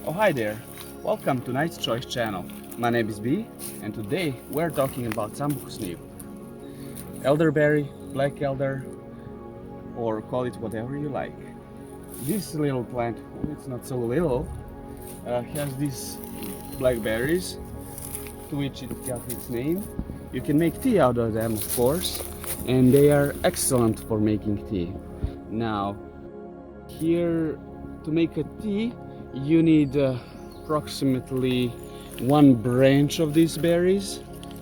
Oh, hi there. Welcome to Night's Choice channel. My name is B, and today we're talking about Sambucus elderberry, black elder, or call it whatever you like. This little plant, it's not so little, has these blackberries to which it got its name. You can make tea out of them, of course, and they are excellent for making tea. Now, here to make a tea, you need approximately one branch of these berries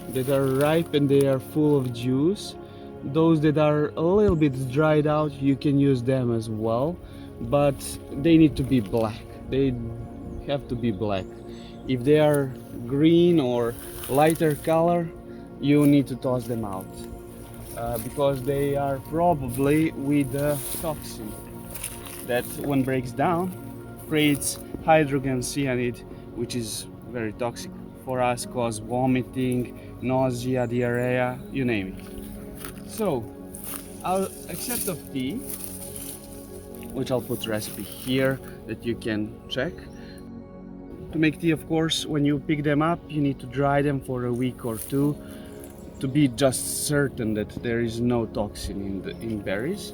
that are ripe and they are full of juice. Those that are a little bit dried out, you can use them as well, but they need to be black. They have to be black. If they are green or lighter color, you need to toss them out because they are probably with a toxin that, when breaks down, creates hydrogen cyanide, which is very toxic for us, cause vomiting, nausea, diarrhea, you name it. So I'll accept of tea, which I'll put recipe here that you can check. To make tea, of course, when you pick them up, you need to dry them for a week or two to be just certain that there is no toxin in berries.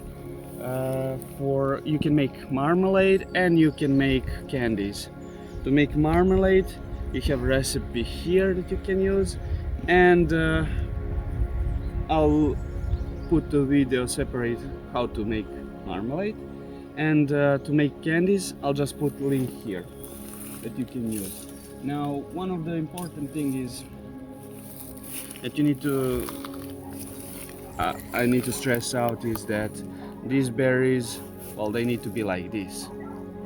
You can make marmalade and you can make candies. To make marmalade, you have a recipe here that you can use, and I'll put the video separate how to make marmalade, and to make candies I'll just put link here that you can use. Now, one of the important thing is that you need to I need to stress out is that these berries, well, they need to be like this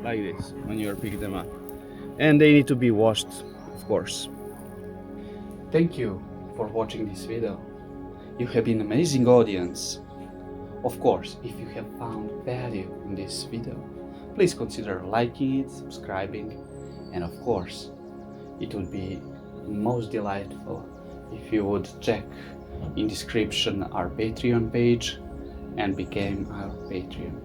when you're picking them up, and they need to be washed, of course. Thank you for watching this video. You have been an amazing audience. Of course, if you have found value in this video, please consider liking it, subscribing, and of course, it would be most delightful if you would check in description our Patreon page and become our Patreon.